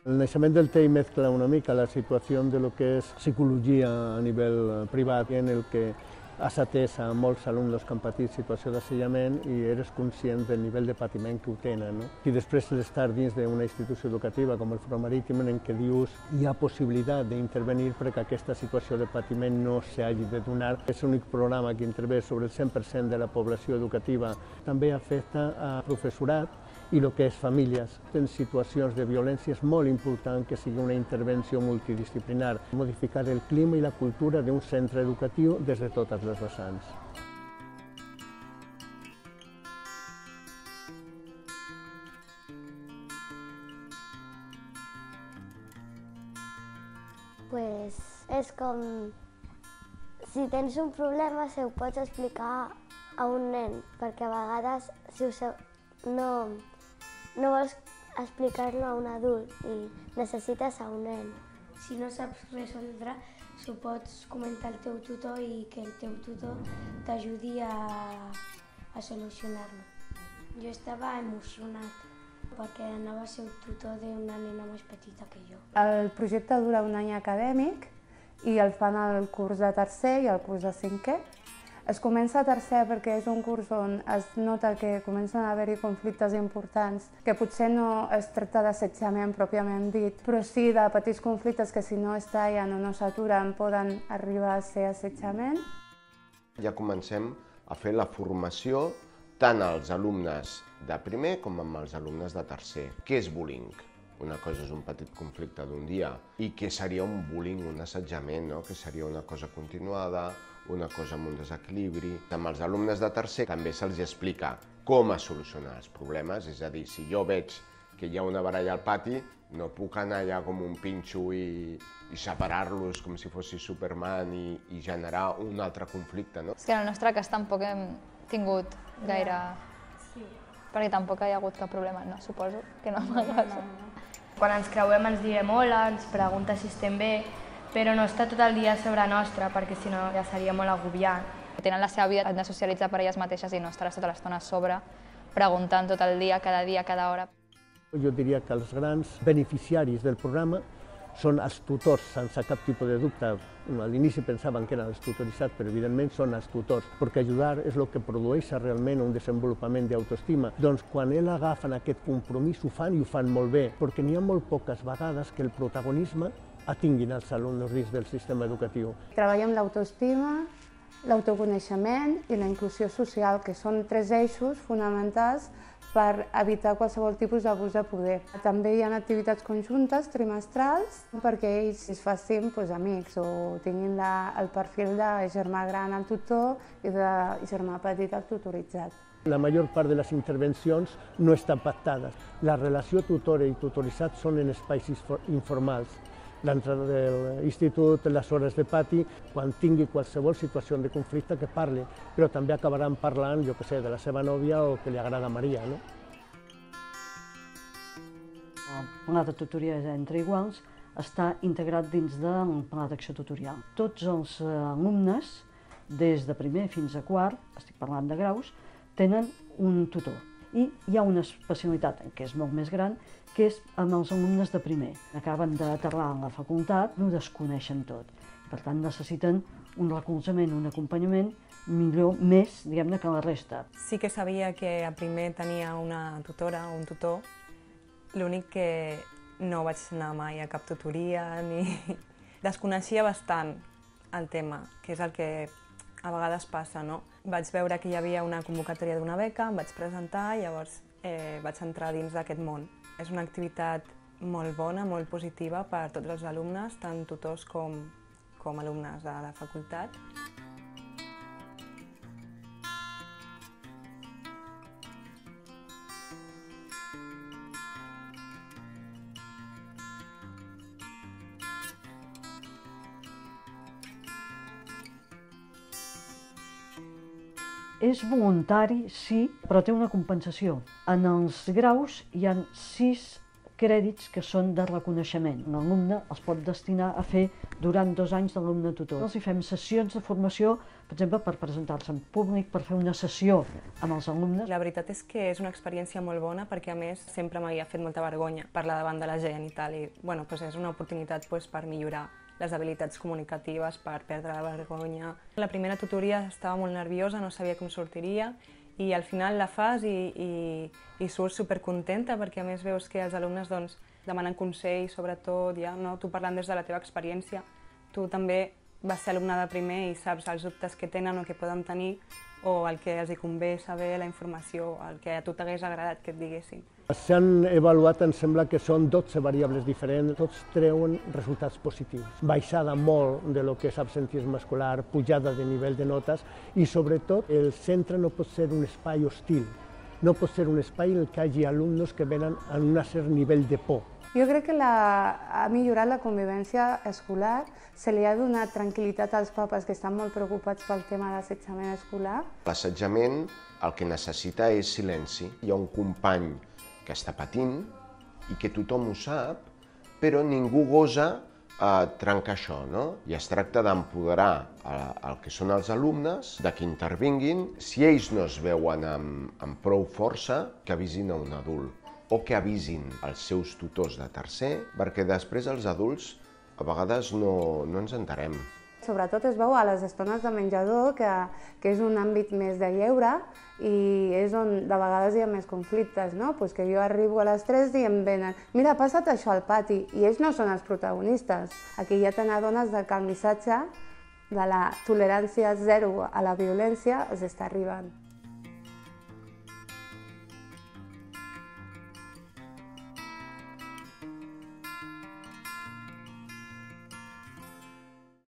El naixement del TEI mezcla una mica la situació de lo que és psicologia a nivell privat, en el que has atès a molts alumnes que han patit situació d'assetjament i eres conscient del nivell de patiment que ho tenen. I després l'estar dins d'una institució educativa com el Front Marítim, en què dius hi ha possibilitat d'intervenir perquè aquesta situació de patiment no s'hagi de donar. És l'únic programa que intervé sobre el 100% de la població educativa. També afecta a professorat i el que és famílies. En situacions de violència és molt important que sigui una intervenció multidisciplinar, modificar el clima i la cultura d'un centre educatiu des de totes les vessants. Pues és com si tens un problema se ho pots explicar a un nen, perquè a vegades si no vols explicar-lo a un adult i necessites a un nen. Si no saps resoldre, s'ho pots comentar al teu tutor i que el teu tutor t'ajudi a solucionar-lo. Jo estava emocionat perquè anava a ser el tutor d'una nena més petita que jo. El projecte dura un any acadèmic i el fan al curs de tercer i al curs de cinquè. Es comença a tercer perquè és un curs on es nota que comencen a haver-hi conflictes importants, que potser no es tracta d'assetjament pròpiament dit, però sí de petits conflictes que si no es tallen o no s'aturen poden arribar a ser assetjament. Ja comencem a fer la formació tant als alumnes de primer com amb els alumnes de tercer. Què és bullying? Una cosa és un petit conflicte d'un dia i què seria un bullying, un assetjament, no? Que seria una cosa continuada, una cosa amb un desequilibri. Amb els alumnes de tercer també se'ls explica com a solucionar els problemes, és a dir, si jo veig que hi ha una baralla al pati, no puc anar allà com un pinxo i separar-los com si fossi Superman i generar un altre conflicte, no? És que en el nostre cas tampoc hem tingut gaire... Perquè tampoc hi ha hagut cap problema, no? Suposo que no m'agrada. Quan ens creuem ens diem hola, ens pregunta si estem bé, però no està tot el dia sobre nostra, perquè si no ja seria molt agobiant. Tenen la seva vida, han de socialitzar per elles mateixes i no estaràs tota l'estona a sobre, preguntant tot el dia, cada hora. Jo diria que els grans beneficiaris del programa són els tutors, sense cap tipus de dubte. A l'inici pensaven que eren els tutoritzats, però evidentment són els tutors, perquè ajudar és el que produeix realment un desenvolupament d'autoestima. Doncs quan ells agafen aquest compromís ho fan i ho fan molt bé, perquè n'hi ha molt poques vegades que el protagonisme tinguin els alumnes dins del sistema educatiu. Treballem l'autoestima, l'autoconeixement i la inclusió social, que són tres eixos fonamentals per evitar qualsevol tipus d'abús de poder. També hi ha activitats conjuntes trimestrals perquè ells es facin amics o tinguin el perfil de germà gran al tutor i de germà petit al tutoritzat. La major part de les intervencions no estan pactades. La relació tutor i tutoritzat són en espais informals. L'entrada de l'institut, les hores de pati, quan tingui qualsevol situació de conflicte que parli, però també acabaran parlant, jo què sé, de la seva nòvia o que li agrada a Maria, no? El pla de tutoria entre iguals està integrat dins del pla d'acció tutorial. Tots els alumnes, des de primer fins a quart, estic parlant de graus, tenen un tutor. I hi ha una especialitat, que és molt més gran, que és amb els alumnes de primer. Acaben d'aterrar a la facultat, no ho desconeixen tot. Per tant, necessiten un recolzament, un acompanyament millor, més, diguem-ne, que la resta. Sí que sabia que a primer tenia una tutora o un tutor, l'únic que no vaig anar mai a cap tutoria ni... Desconeixia bastant el tema, que és el que a vegades passa, no? Vaig veure que hi havia una convocatòria d'una beca, em vaig presentar i llavors vaig entrar dins d'aquest món. És una activitat molt bona, molt positiva per a tots els alumnes, tant tutors com alumnes de la facultat. És voluntari, sí, però té una compensació. En els graus hi ha 6 crèdits que són de reconeixement. L'alumne els pot destinar a fer durant 2 anys d'alumne tutor. Els hi fem sessions de formació, per exemple, per presentar-se en públic, per fer una sessió amb els alumnes. La veritat és que és una experiència molt bona perquè, a més, sempre m'havia fet molta vergonya parlar davant de la gent i tal. I bueno, és una oportunitat per millorar les habilitats comunicatives, per perdre la vergonya. La primera tutoria estava molt nerviosa, no sabia com sortiria, i al final la fas i surts supercontenta perquè a més veus que els alumnes demanen consell, sobretot, tu parlant des de la teva experiència, tu també vas ser alumne de primer i saps els dubtes que tenen o que poden tenir o el que els convé saber, la informació, el que a tu t'hagués agradat que et diguessin. S'han avaluat, em sembla que són 12 variables diferents, tots treuen resultats positius. Baixada molt de lo que és absentisme escolar, pujada de nivell de notes i, sobretot, el centre no pot ser un espai hostil, no pot ser un espai en què hi hagi alumnes que venen en un cert nivell de por. Jo crec que ha millorat la convivència escolar, se li ha donat tranquil·litat als papes que estan molt preocupats pel tema de l'assetjament escolar. L'assetjament el que necessita és silenci. Hi ha un company que està patint i que tothom ho sap, però ningú gosa trencar això, no? I es tracta d'empoderar el que són els alumnes, de que intervinguin. Si ells no es veuen amb prou força, que avisin a un adult o que avisin els seus tutors de tercer, perquè després els adults a vegades no ens enterem. Sobretot es veu a les estones de menjador, que és un àmbit més de lleure i és on de vegades hi ha més conflictes, no? Pues que jo arribo a les 3 i em venen, mira, ha passat això al pati, i ells no són els protagonistes. Aquí ja te n'adones que el missatge de la tolerància zero a la violència els està arribant.